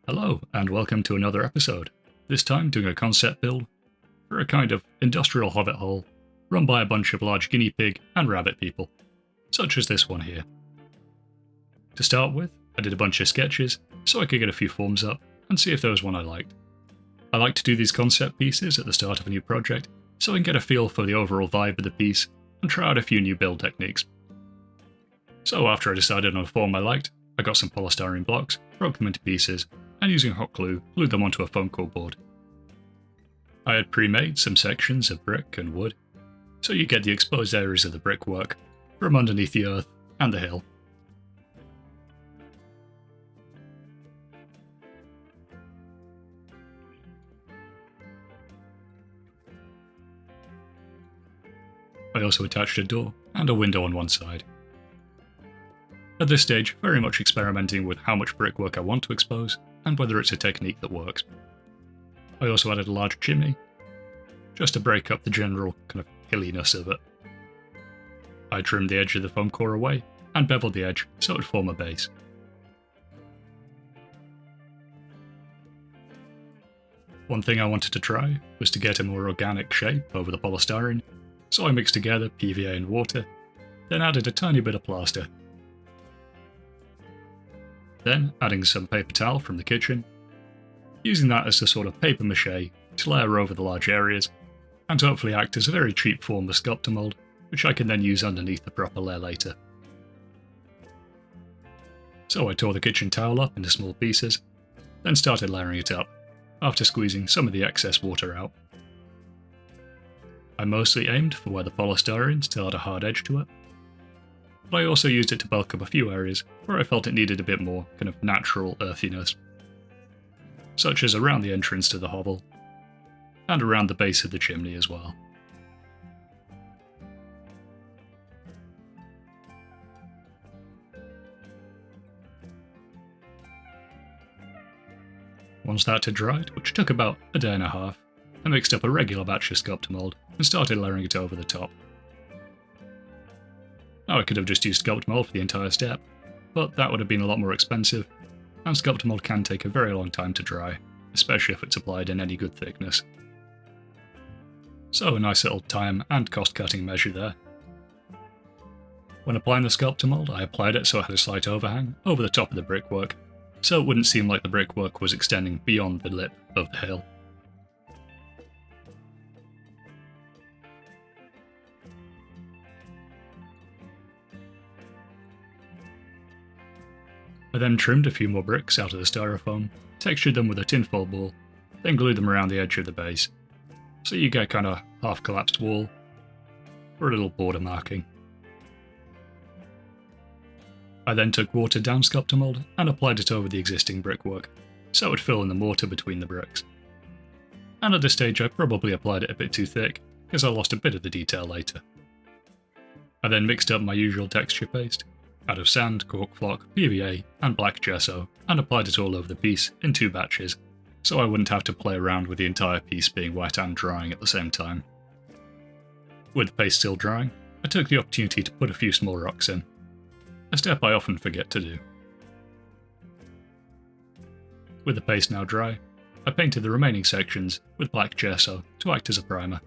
Hello, and welcome to another episode. This time doing a concept build for a kind of industrial hobbit hole run by a bunch of large guinea pig and rabbit people, such as this one here. To start with, I did a bunch of sketches so I could get a few forms up and see if there was one I liked. I like to do these concept pieces at the start of a new project so I can get a feel for the overall vibe of the piece and try out a few new build techniques. So after I decided on a form I liked, I got some polystyrene blocks, broke them into pieces, and using hot glue, glued them onto a foam core board. I had pre-made some sections of brick and wood, so you get the exposed areas of the brickwork from underneath the earth and the hill. I also attached a door and a window on one side. At this stage, very much experimenting with how much brickwork I want to expose and whether it's a technique that works. I also added a large chimney, just to break up the general kind of hilliness of it. I trimmed the edge of the foam core away and beveled the edge so it would form a base. One thing I wanted to try was to get a more organic shape over the polystyrene, so I mixed together PVA and water, then added a tiny bit of plaster. Then adding some paper towel from the kitchen, using that as a sort of paper mache to layer over the large areas, and to hopefully act as a very cheap form of sculptor mold, which I can then use underneath the proper layer later. So I tore the kitchen towel up into small pieces, then started layering it up, after squeezing some of the excess water out. I mostly aimed for where the polystyrene still had a hard edge to it, but I also used it to bulk up a few areas where I felt it needed a bit more kind of natural earthiness, such as around the entrance to the hovel, and around the base of the chimney as well. Once that had dried, which took about a day and a half, I mixed up a regular batch of sculptor mold and started layering it over the top. Now I could have just used sculptor mold for the entire step, but that would have been a lot more expensive, and sculptor mold can take a very long time to dry, especially if it's applied in any good thickness. So a nice little time and cost cutting measure there. When applying the sculptor mold, I applied it so it had a slight overhang over the top of the brickwork, so it wouldn't seem like the brickwork was extending beyond the lip of the hill. I then trimmed a few more bricks out of the styrofoam, textured them with a tinfoil ball, then glued them around the edge of the base, so you get kind of half collapsed wall, or a little border marking. I then took watered down sculptor mold and applied it over the existing brickwork, so it would fill in the mortar between the bricks. And at this stage I probably applied it a bit too thick, because I lost a bit of the detail later. I then mixed up my usual texture paste, out of sand, cork flock, PVA, and black gesso, and applied it all over the piece in 2 batches, so I wouldn't have to play around with the entire piece being wet and drying at the same time. With the paste still drying, I took the opportunity to put a few small rocks in, a step I often forget to do. With the paste now dry, I painted the remaining sections with black gesso to act as a primer.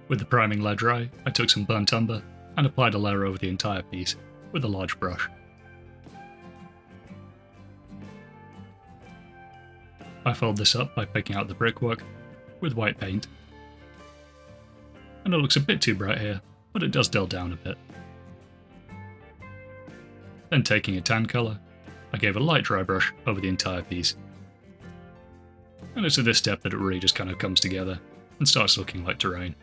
With the priming layer dry, I took some burnt umber and applied a layer over the entire piece with a large brush. I followed this up by picking out the brickwork with white paint. And it looks a bit too bright here, but it does dull down a bit. Then taking a tan colour, I gave a light dry brush over the entire piece. And it's at this step that it really just kind of comes together and starts looking like terrain.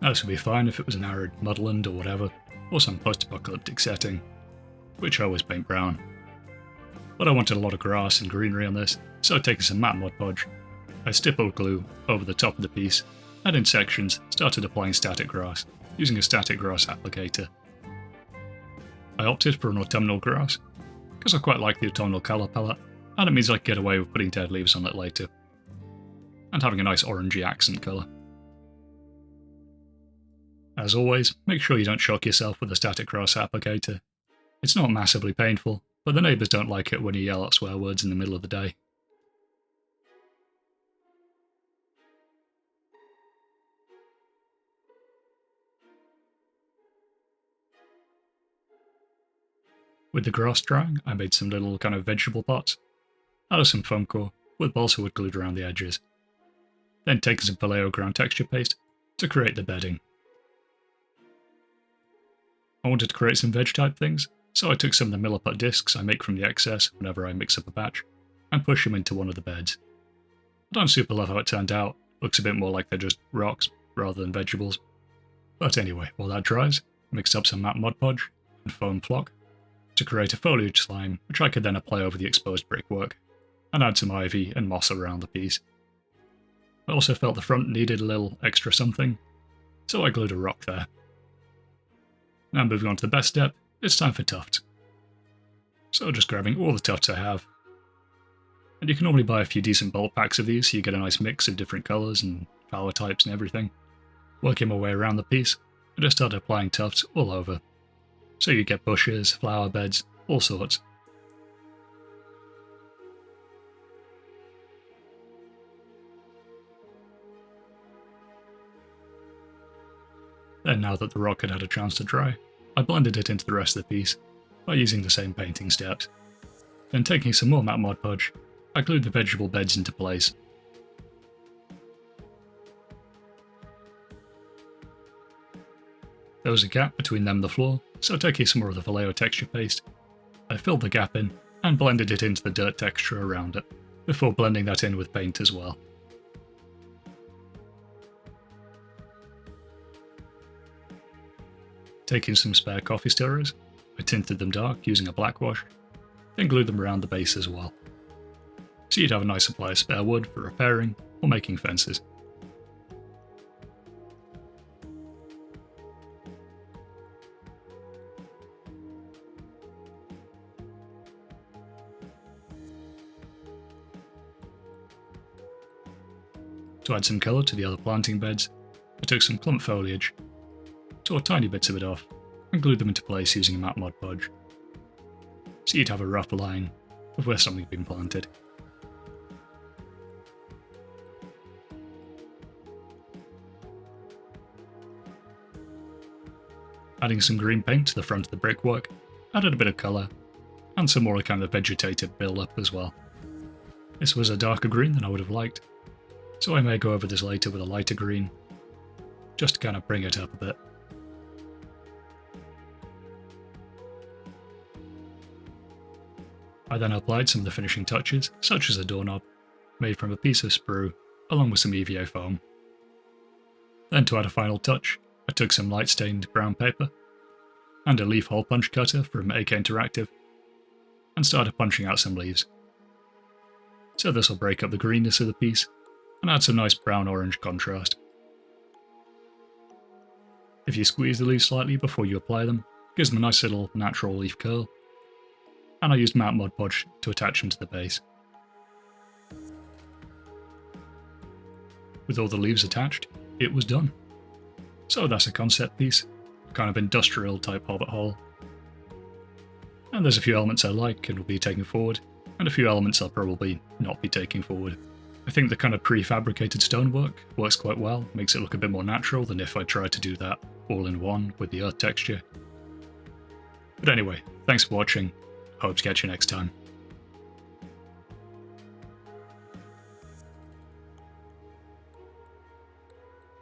Now this would be fine if it was an arid mudland or whatever, or some post-apocalyptic setting, which I always paint brown. But I wanted a lot of grass and greenery on this, so taking some matte Mod Podge, I stippled glue over the top of the piece, and in sections started applying static grass, using a static grass applicator. I opted for an autumnal grass, because I quite like the autumnal colour palette, and it means I can get away with putting dead leaves on it later, and having a nice orangey accent colour. As always, make sure you don't shock yourself with a static grass applicator. It's not massively painful, but the neighbours don't like it when you yell out swear words in the middle of the day. With the grass drying, I made some little kind of vegetable pots out of some foam core with balsa wood glued around the edges. Then taking some Vallejo ground texture paste to create the bedding. I wanted to create some veg type things, so I took some of the milliput discs I make from the excess whenever I mix up a batch, and push them into one of the beds. I don't super love how it turned out, looks a bit more like they're just rocks rather than vegetables. But anyway, while that dries, I mixed up some matte Mod Podge and foam flock to create a foliage slime which I could then apply over the exposed brickwork, and add some ivy and moss around the piece. I also felt the front needed a little extra something, so I glued a rock there. Now moving on to the best step, it's time for tufts. So just grabbing all the tufts I have, and you can normally buy a few decent bulk packs of these so you get a nice mix of different colours and flower types and everything. Working my way around the piece, I just started applying tufts all over. So you get bushes, flower beds, all sorts. Then now that the rock had had a chance to dry, I blended it into the rest of the piece by using the same painting steps. Then taking some more matte Mod Podge, I glued the vegetable beds into place. There was a gap between them and the floor, so taking some more of the Vallejo texture paste, I filled the gap in and blended it into the dirt texture around it, before blending that in with paint as well. Taking some spare coffee stirrers, I tinted them dark using a black wash, then glued them around the base as well. So you'd have a nice supply of spare wood for repairing or making fences. To add some colour to the other planting beds, I took some clump foliage, tore tiny bits of it off, and glued them into place using a matte Mod Podge. So you'd have a rough line of where something had been planted. Adding some green paint to the front of the brickwork added a bit of colour, and some more kind of vegetative build-up as well. This was a darker green than I would have liked, so I may go over this later with a lighter green, just to kind of bring it up a bit. I then applied some of the finishing touches, such as a doorknob, made from a piece of sprue, along with some EVA foam. Then to add a final touch, I took some light-stained brown paper, and a leaf hole punch cutter from AK Interactive, and started punching out some leaves. So this will break up the greenness of the piece, and add some nice brown-orange contrast. If you squeeze the leaves slightly before you apply them, it gives them a nice little natural leaf curl, and I used matte Mod Podge to attach them to the base. With all the leaves attached, it was done. So that's a concept piece, kind of industrial type hobbit hole. And there's a few elements I like and will be taking forward, and a few elements I'll probably not be taking forward. I think the kind of prefabricated stonework works quite well, makes it look a bit more natural than if I tried to do that all in one with the earth texture. But anyway, thanks for watching, hope to catch you next time.